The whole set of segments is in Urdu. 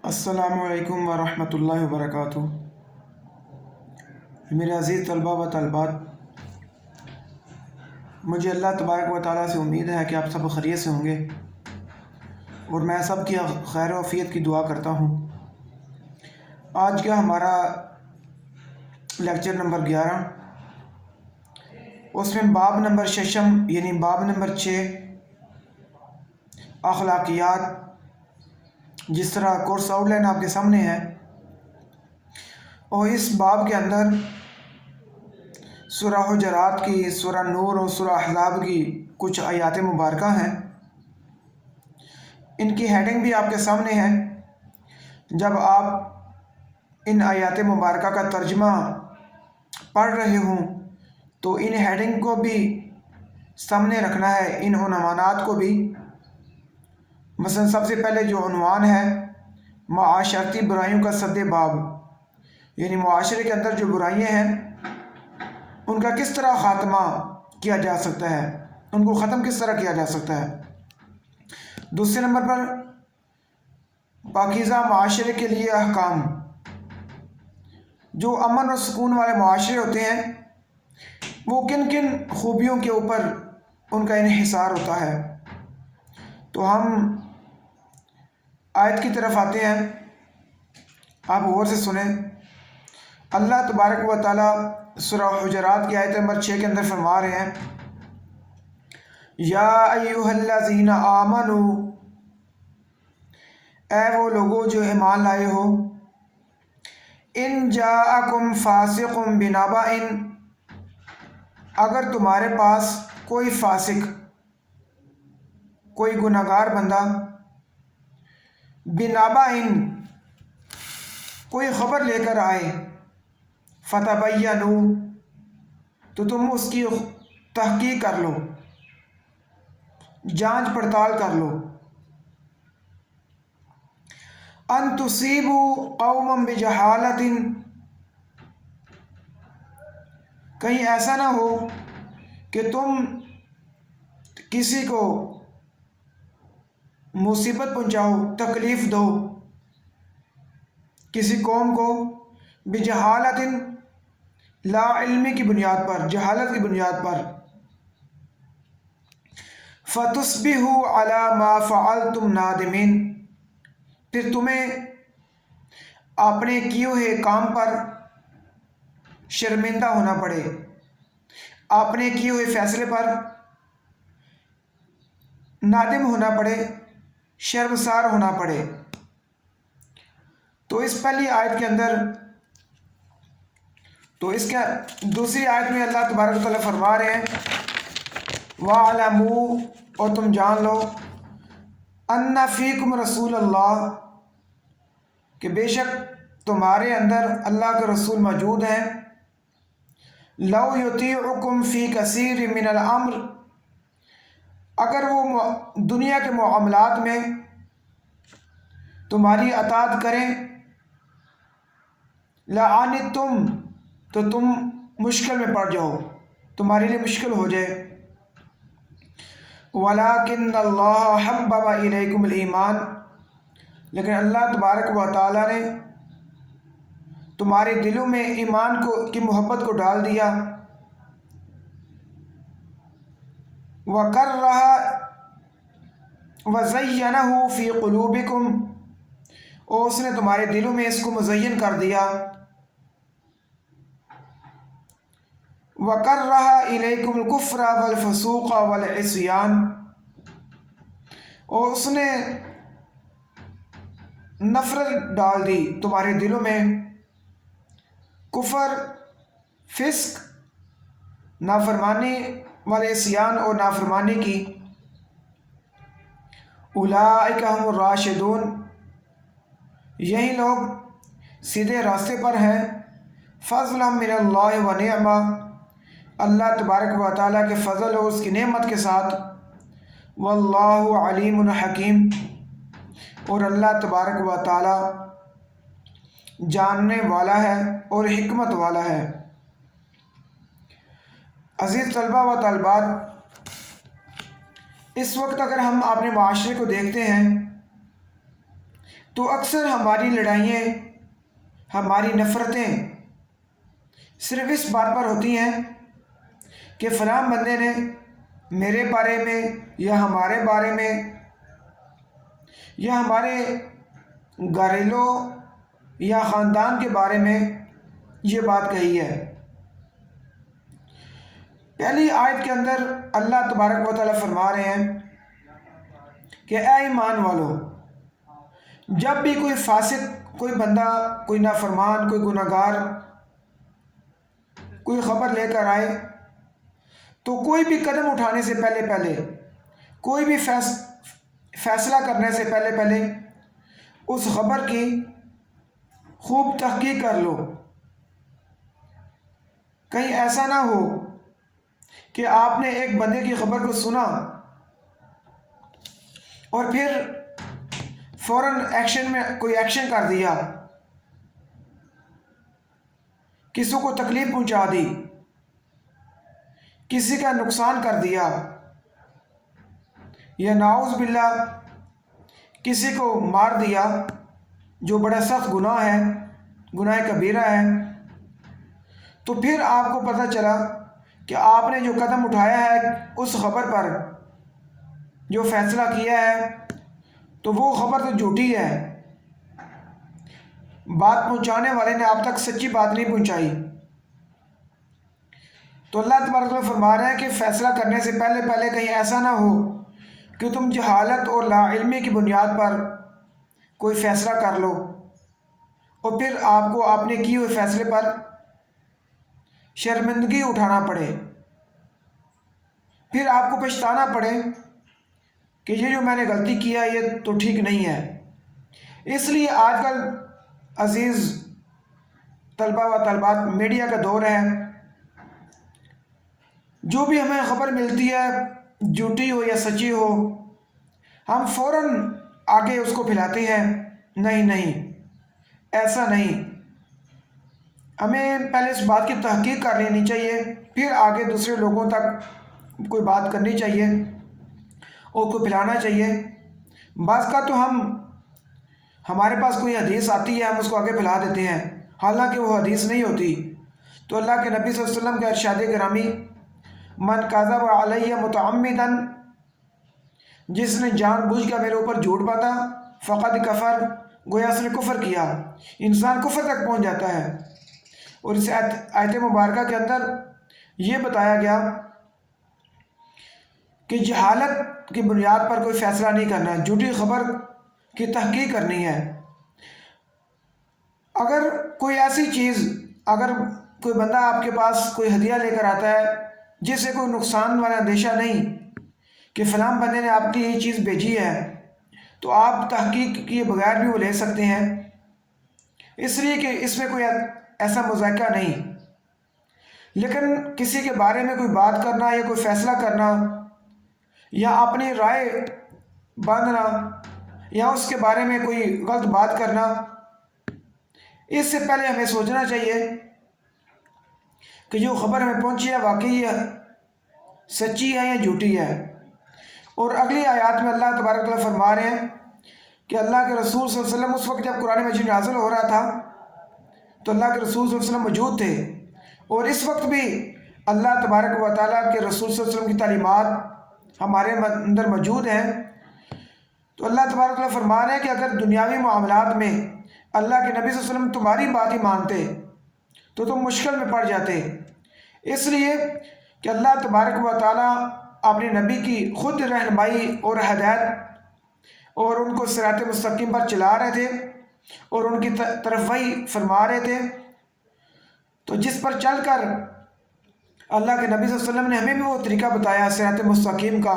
السلام علیکم ورحمۃ اللہ وبرکاتہ۔ میرے عزیز طلباء و طالبات، مجھے اللہ تبارک و تعالیٰ سے امید ہے کہ آپ سب خیریت سے ہوں گے، اور میں سب کی خیر و عافیت کی دعا کرتا ہوں۔ آج کا ہمارا لیکچر نمبر 11، اس میں باب نمبر 6 یعنی باب نمبر 6 اخلاقیات، جس طرح کورس آؤٹ لائن آپ کے سامنے ہے، اور اس باب کے اندر سورہ حجرات کی، سورہ نور اور سورہ احزاب کی کچھ آیات مبارکہ ہیں۔ ان کی ہیڈنگ بھی آپ کے سامنے ہے۔ جب آپ ان آیات مبارکہ کا ترجمہ پڑھ رہے ہوں تو ان ہیڈنگ کو بھی سامنے رکھنا ہے، ان عنوانات کو بھی۔ مثلا سب سے پہلے جو عنوان ہے، معاشرتی برائیوں کا سد باب، یعنی معاشرے کے اندر جو برائیاں ہیں ان کا کس طرح خاتمہ کیا جا سکتا ہے، ان کو ختم کس طرح کیا جا سکتا ہے۔ دوسرے نمبر پر پاکیزہ معاشرے کے لیے احکام۔ جو امن اور سکون والے معاشرے ہوتے ہیں وہ کن کن خوبیوں کے اوپر ان کا انحصار ہوتا ہے۔ تو ہم آیت کی طرف آتے ہیں، آپ غور سے سنیں۔ اللہ تبارک و تعالیٰ سورہ حجرات کی آیت نمبر 6 کے اندر فرما رہے ہیں، یا ایھا الذین آمنوا، اے وہ لوگوں جو ایمان لائے ہو، ان جاءکم فاسق بنبأ، اگر تمہارے پاس کوئی فاسق، کوئی گناہگار بندہ، بنبأ، کوئی خبر لے کر آئے، فتبینوا، تو تم اس کی تحقیق کر لو، جانچ پڑتال کر لو، ان تصیبوا قوما بجہالۃ، کہیں ایسا نہ ہو کہ تم کسی کو مصیبت پہنچاؤ، تکلیف دو، کسی قوم کو، بجہالۃ، لا علمی کی بنیاد پر، جہالت کی بنیاد پر، فتصبحوا علی ما فعلتم نادمین، پھر تمہیں اپنے کیے ہوئے کام پر شرمندہ ہونا پڑے، اپنے کیے ہوئے فیصلے پر نادم ہونا پڑے، شرمسار ہونا پڑے۔ تو اس پہلی آیت کے اندر، تو اس کے دوسری آیت میں اللہ تبارک و تعالیٰ فرما رہے ہیں، وَاعْلَمُوا، اور تم جان لو، أَنَّ فِيكُمْ رسول اللہ، کہ بے شک تمہارے اندر اللہ کے رسول موجود ہیں، لَوْ يُطِيعُكُمْ فِي كَثِيرٍ مِّنَ الْأَمْرِ، اگر وہ دنیا کے معاملات میں تمہاری اطاعت کریں، لَعَنِتُّمْ، تو تم مشکل میں پڑ جاؤ، تمہارے لیے مشکل ہو جائے، وَلَٰكِنَّ اللَّهَ حَبَّبَ إِلَيْكُمُ الْإِيمَانَ، لیکن اللہ تبارک و تعالیٰ نے تمہارے دلوں میں ایمان کی محبت کو ڈال دیا، وَكَرَّهَ وَزَيَّنَهُ فِي قُلُوبِكُمْ، اور اس نے تمہارے دلوں میں اس کو مزین کر دیا، وَكَرَّهَ إِلَيْكُمُ الْكُفْرَ وَالْفُسُوقَ وَالْعِصْيَانَ، اور اس نے نفرت ڈال دی تمہارے دلوں میں کفر، فسق، نافرمانی، والعصیان، اور نافرمانی کی۔ اولئک هم الراشدون، یہی لوگ سیدھے راستے پر ہیں، فضلا من اللہ ونعمہ، اللہ تبارک و تعالیٰ کے فضل اور اس کی نعمت کے ساتھ، واللہ علیم حکیم، اور اللہ تبارک و تعالیٰ جاننے والا ہے اور حکمت والا ہے۔ عزیز طلباء و طالبات، اس وقت اگر ہم اپنے معاشرے کو دیکھتے ہیں تو اکثر ہماری لڑائیاں، ہماری نفرتیں صرف اس بات پر ہوتی ہیں کہ فلاں بندے نے میرے بارے میں یا ہمارے بارے میں یا ہمارے گھریلو یا خاندان کے بارے میں یہ بات کہی ہے۔ پہلی آیت کے اندر اللہ تبارک و تعالیٰ فرما رہے ہیں کہ اے ایمان والو، جب بھی کوئی فاسق، کوئی بندہ، کوئی نافرمان، کوئی گناہگار کوئی خبر لے کر آئے تو کوئی بھی قدم اٹھانے سے پہلے کوئی بھی فیصلہ کرنے سے پہلے اس خبر کی خوب تحقیق کر لو۔ کہیں ایسا نہ ہو کہ آپ نے ایک بندے کی خبر کو سنا اور پھر فوراً کوئی ایکشن کر دیا، کسی کو تکلیف پہنچا دی، کسی کا نقصان کر دیا، یا نعوذ باللہ کسی کو مار دیا، جو بڑا سخت گناہ ہے، گناہ کبیرہ ہے۔ تو پھر آپ کو پتہ چلا کہ آپ نے جو قدم اٹھایا ہے اس خبر پر، جو فیصلہ کیا ہے، تو وہ خبر تو جھوٹی ہے، بات پہنچانے والے نے آپ تک سچی بات نہیں پہنچائی۔ تو اللہ تبارک و تعالیٰ فرما رہے ہیں کہ فیصلہ کرنے سے پہلے کہیں ایسا نہ ہو کہ تم جہالت اور لا علمی کی بنیاد پر کوئی فیصلہ کر لو اور پھر آپ کو آپ نے کیے ہوئے فیصلے پر شرمندگی اٹھانا پڑے، پھر آپ کو پچھتانا پڑے کہ یہ جو میں نے غلطی کیا یہ تو ٹھیک نہیں ہے۔ اس لیے آج کل عزیز طلبہ و طالبات، میڈیا کا دور ہے، جو بھی ہمیں خبر ملتی ہے، جھوٹی ہو یا سچی ہو، ہم فوراً آگے اس کو پھیلاتے ہیں۔ نہیں، ایسا نہیں، ہمیں پہلے اس بات کی تحقیق کر لینی چاہیے، پھر آگے دوسرے لوگوں تک کوئی بات کرنی چاہیے اور کو پھیلانا چاہیے۔ بعض کا تو ہمارے پاس کوئی حدیث آتی ہے، ہم اس کو آگے پھیلا دیتے ہیں، حالانکہ وہ حدیث نہیں ہوتی۔ تو اللہ کے نبی صلی اللہ علیہ وسلم کا ارشاد گرامی، من کذب علیہ متعمدا، جس نے جان بوجھ کر میرے اوپر جھوٹ باندھا، فقد کفر، گویا اس نے کفر کیا۔ انسان کفر تک پہنچ جاتا ہے۔ اور اس آیت مبارکہ کے اندر یہ بتایا گیا کہ جہالت کی بنیاد پر کوئی فیصلہ نہیں کرنا، جھوٹی خبر کی تحقیق کرنی ہے۔ اگر کوئی ایسی چیز، اگر کوئی بندہ آپ کے پاس کوئی ہدیہ لے کر آتا ہے جس سے کوئی نقصان والا اندیشہ نہیں کہ فلاں بندے نے آپ کی یہ چیز بھیجی ہے، تو آپ تحقیق کیے بغیر بھی وہ لے سکتے ہیں، اس لیے کہ اس میں کوئی ایسا مذائقہ نہیں۔ لیکن کسی کے بارے میں کوئی بات کرنا یا کوئی فیصلہ کرنا یا اپنی رائے باندھنا یا اس کے بارے میں کوئی غلط بات کرنا، اس سے پہلے ہمیں سوچنا چاہیے کہ جو خبر ہمیں پہنچی ہے واقعی سچی ہے یا جھوٹی ہے۔ اور اگلی آیات میں اللہ تبارک و تعالیٰ فرما رہے ہیں کہ اللہ کے رسول صلی اللہ علیہ وسلم اس وقت جب قرآن مجید نازل ہو رہا تھا تو اللہ کے رسول صلی اللہ علیہ وسلم موجود تھے، اور اس وقت بھی اللہ تبارک و تعالیٰ کے رسول صلی اللہ علیہ وسلم کی تعلیمات ہمارے اندر موجود ہیں۔ تو اللہ تبارک و تعالیٰ فرما رہے ہیں کہ اگر دنیاوی معاملات میں اللہ کے نبی صلی اللہ علیہ وسلم تمہاری بات ہی مانتے تو تم مشکل میں پڑ جاتے، اس لیے کہ اللہ تبارک و تعالیٰ اپنے نبی کی خود رہنمائی اور ہدایت اور ان کو صراط مستقیم پر چلا رہے تھے اور ان کی طرف وحی فرما رہے تھے، تو جس پر چل کر اللہ کے نبی صلی اللہ علیہ وسلم نے ہمیں بھی وہ طریقہ بتایا صراط مستقیم کا،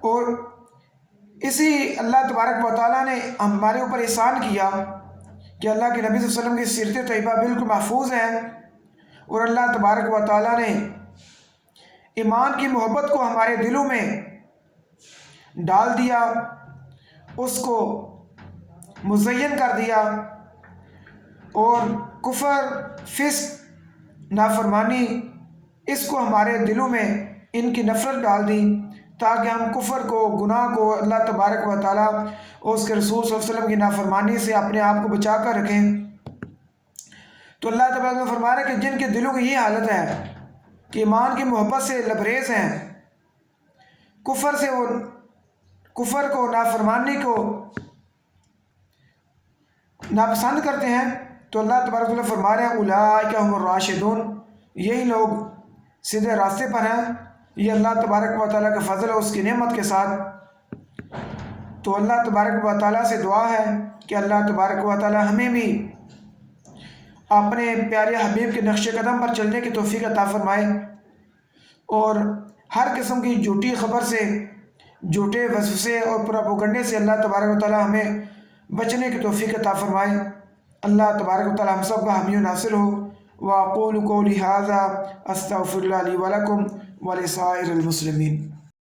اور اسی اللہ تبارک و تعالیٰ نے ہمارے اوپر احسان کیا کہ اللہ کے نبی صلی اللہ علیہ وسلم کی سیرت طیبہ بالکل محفوظ ہے، اور اللہ تبارک و تعالیٰ نے ایمان کی محبت کو ہمارے دلوں میں ڈال دیا، اس کو مزین کر دیا، اور کفر، فسق، نافرمانی، اس کو ہمارے دلوں میں ان کی نفرت ڈال دی، تاکہ ہم کفر کو، گناہ کو، اللہ تبارک و تعالیٰ اور اس کے رسول صلی اللہ علیہ وسلم کی نافرمانی سے اپنے آپ کو بچا کر رکھیں۔ تو اللہ تبارک و تعالیٰ فرما رہا ہے کہ جن کے دلوں کی یہ حالت ہے کہ ایمان کی محبت سے لبریز ہیں، کفر سے وہ کفر کو، نافرمانی کو ناپسند کرتے ہیں، تو اللہ تبارک و تعالیٰ فرما رہے ہیں اولئک هم الراشدون، یہی لوگ سیدھے راستے پر ہیں۔ یہ اللہ تبارک و تعالیٰ کا فضل ہے اس کی نعمت کے ساتھ۔ تو اللہ تبارک و تعالیٰ سے دعا ہے کہ اللہ تبارک و تعالیٰ ہمیں بھی اپنے پیارے حبیب کے نقش قدم پر چلنے کی توفیق عطا فرمائے، اور ہر قسم کی جھوٹی خبر سے، جھوٹے وسوسے اور پروپیگنڈے سے اللہ تبارک و تعالیٰ ہمیں بچنے کی توفیق عطا فرمائے۔ اللہ تبارک و تعالیٰ ہم سب کا حامی و ناصر ہو۔ وَأَقُولُ قَوْلِي هَٰذَا أَسْتَغْفِرُ اللَّهَ لِي وَلَكُمْ وَلِسَائِرِ الْمُسْلِمِينَ۔